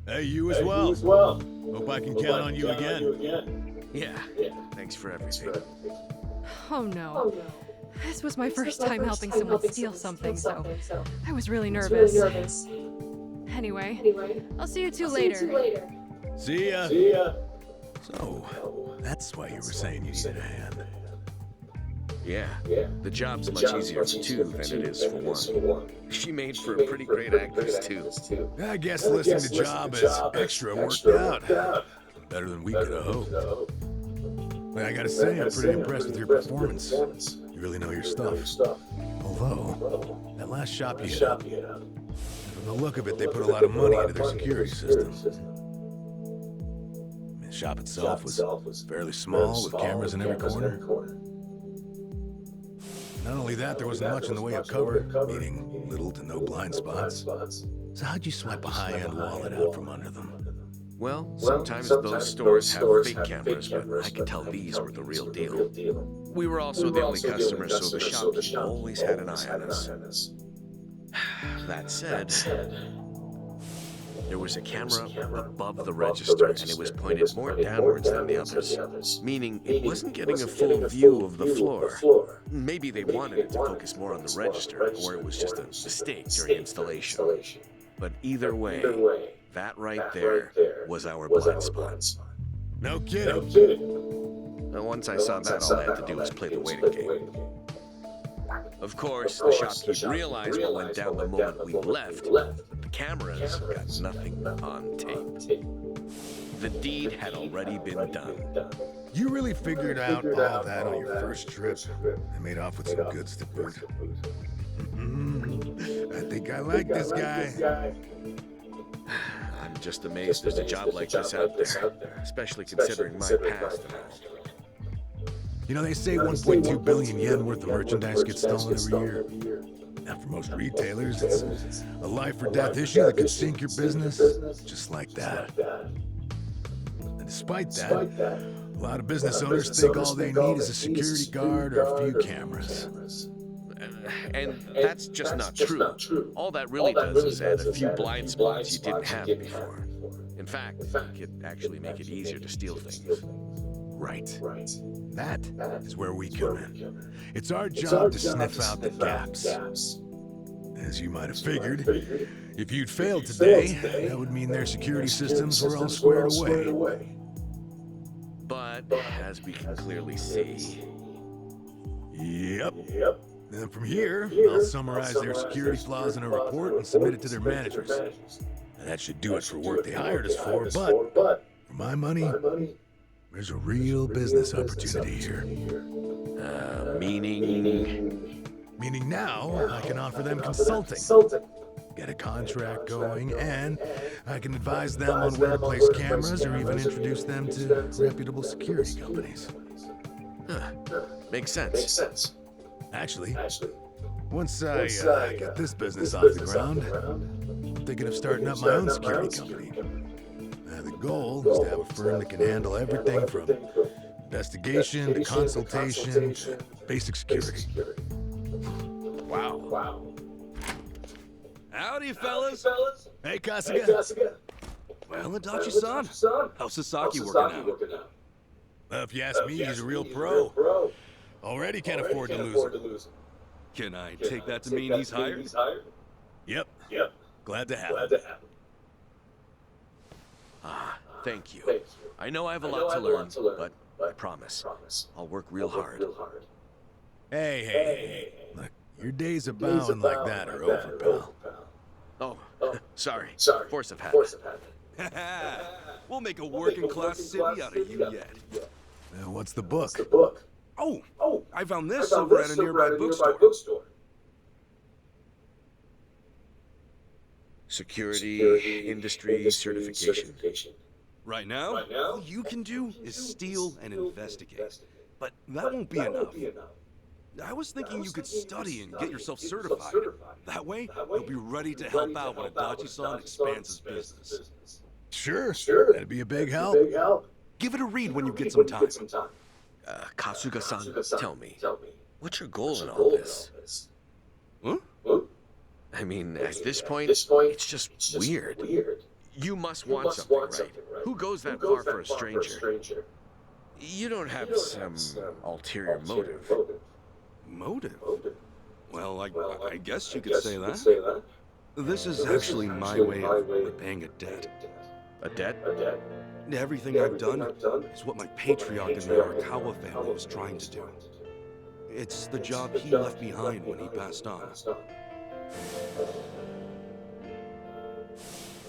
Hey, you as well. Hope I can count on you again. Yeah, thanks for everything. Oh no. This was my first time helping someone steal something, so I was really nervous. Anyway, I'll see you two later. See ya. So, that's why you were saying you needed a hand. Yeah, the job's much easier for two than it is for one. She made for a pretty great actress, too. I guess listing the job as extra worked out. Better than we could have hoped. But I gotta say, I'm pretty impressed with your performance. You really know your stuff. Although, that last shop you hit up, from the look of it, they put a lot of money into their security system. The shop itself was fairly small, with cameras in every corner. Not only that, there wasn't much in the way of cover, meaning little to no blind spots. So how'd you swipe a high-end wallet out from under them? Well, sometimes those stores have fake cameras, but I could tell these were the real deal. We were also the only customers, so the shopkeeper always had an eye on us. That said, there was a camera above the register, and it was pointed more downwards than the others, meaning it wasn't getting a full view of the floor. Maybe they wanted it to focus more on the register, or it was just a mistake during installation. But either way, that right there was our blind spot. No kidding. Now, once I saw that, all I had to do was play the waiting game. Of course, the shopkeeper realized what went down the moment we left. The cameras got nothing on tape. The deed had already been done. You really figured out all that on your first trip and made off with some goods to boot. I think I like this guy. I'm just amazed there's a job like this out there, especially considering my past and all. You know, they say 1.2 billion yen worth of merchandise gets stolen every year. Now, for most retailers, it's a life or death issue that could sink your business, just like that. And despite that, a lot of business owners think all they need is a security guard or a few cameras. And that's just not true. All that really does is add a few blind spots you didn't have before. In fact, it could actually make it easier to steal things. Right. That is where we come in. It's our job to sniff out the gaps. As you might have figured, if you'd failed today, that would mean their security systems were all squared away. But, as we can clearly see... Yep. Then from here, I'll summarize their security flaws in a report and submit it to their managers. And that should do it for work they hired us for, but for my money, there's a real business opportunity here. Meaning now, I can offer them consulting. Get a contract going, and I can advise them on where to place cameras or even introduce them to reputable security companies. Makes sense. Actually, once I get this business off the ground, I'm thinking of starting up my own security company. The goal is to have a firm that can handle everything from investigation to consultation to basic security. Wow. Howdy, fellas. Hey, Kasuga. Well, Adachi-san, how's Sasaki working out? If you ask me, he's a real pro. Already can't afford to lose him. Can I take that to mean he's hired? Yep. Glad to have him. Thank you. I know I have a lot to learn, but I promise, I'll work real hard. Hey. Look, your days of bowing like that are over, pal. Oh, sorry. Force of habit. We'll make a working-class city out of you yet. What's the book? Oh, I found this over at a nearby bookstore. Security, industry, certification. Right now, all you can do is steal and investigate. But that won't be enough. I was thinking you could study and get yourself certified. That way, you'll be ready to help out when Adachi-san expands his business. Sure. That'd be a big help. Give it a read when you get some time. Kasuga-san, tell me, what's your goal in all this? Huh? I mean, at this point, it's just weird. You must want something, right? Who goes that far for a stranger? You don't have some ulterior motive. Motive? Well, I guess you could say that. This is actually my way of repaying a debt. A debt? Everything I've done is what my patriarch in the Arakawa family was trying to do. It's the job he left behind when he passed on.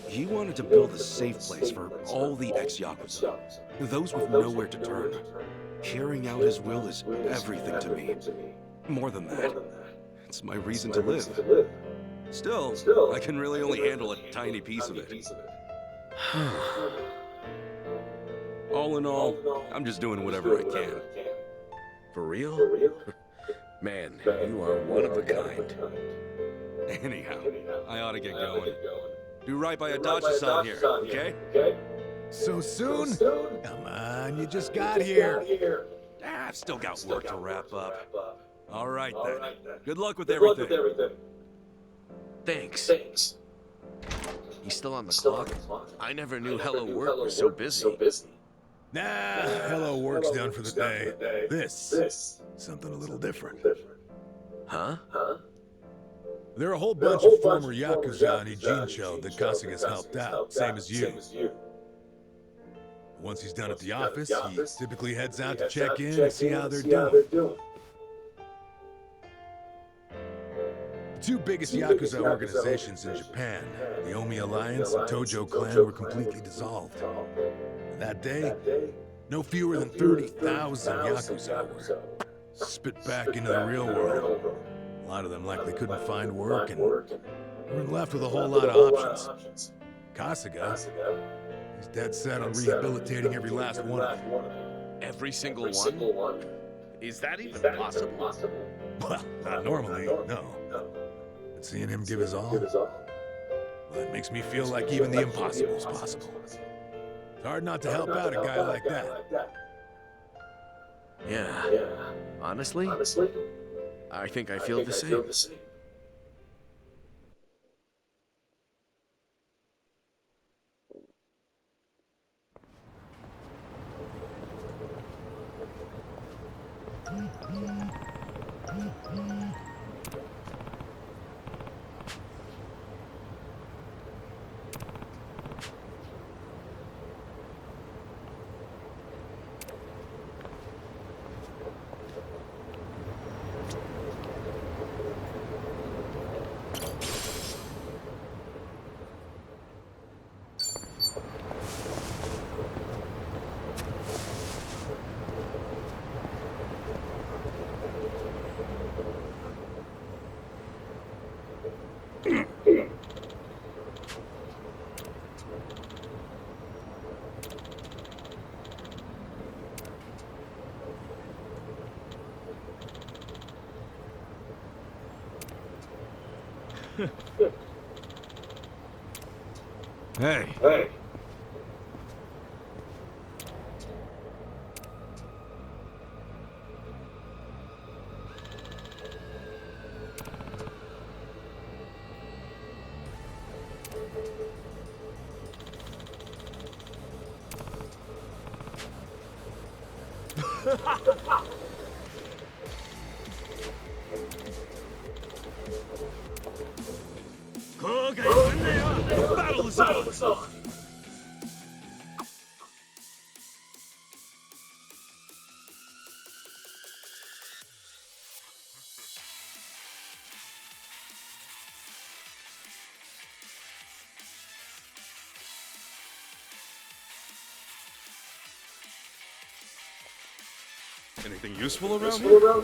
He wanted to build a safe place for all the ex-Yakuza, those with nowhere to turn. Carrying out his will is everything to me. More than that, it's my reason to live. Still, I can really only handle a tiny piece of it. All in all, I'm just doing whatever I can. For real? Man, you are one of a kind. Anyhow, I ought to get going. Do right by Adachi-san here, okay? So soon? Come on, you just got here. I've still got work to wrap up. All right then. Good luck with everything. Thanks. He's still on the clock? I never knew Hello Work was so busy. Nah, hello work's done for the day. This, something a little different. Huh? There are a whole bunch of former Yakuza in Ijincho that Kasuga's helped out, same as you. Once he's done at the office, he typically heads out to check in and see how they're doing. The two biggest Yakuza organizations in Japan, the Omi Alliance and Tojo Clan, were completely dissolved. And that day, no fewer than 30,000 Yakuza were spit back into the real world. A lot of them likely couldn't find work and weren't left with a whole lot of options. Kasuga, he's dead set on rehabilitating every last one of them. Every single one? Is that even possible? Well, not normally, no. But seeing him give his all, well, it makes me feel like even the impossible is possible. It's hard not to help out a guy like that. Yeah. Honestly, I think I feel the same. Hey. Battle is on! Anything useful around here?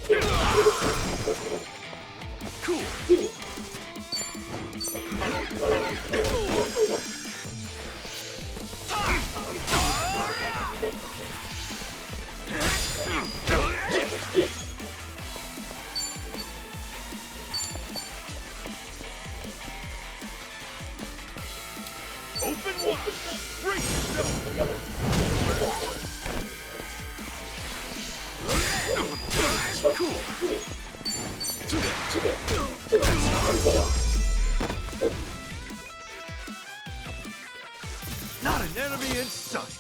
Cool. Open wide. Break yourself. Cool. Not an enemy in sight.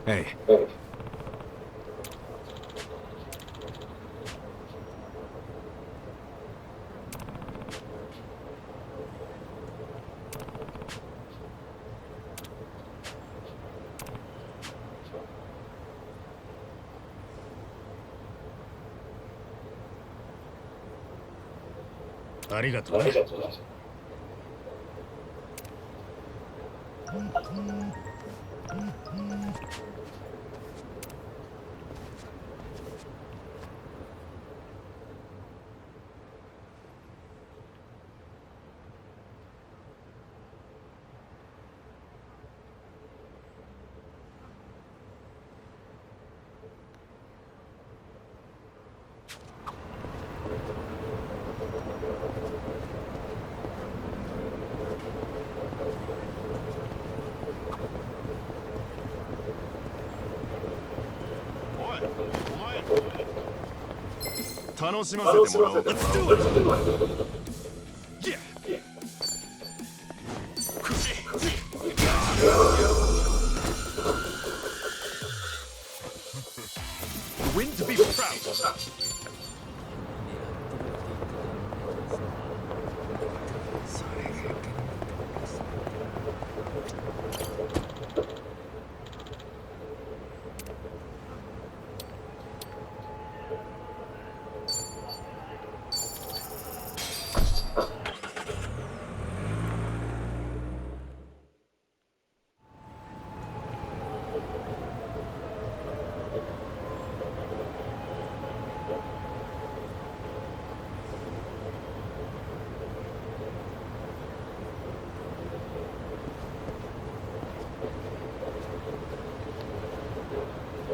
Hey, ありがとう。楽しませてもらおう。Let's do it!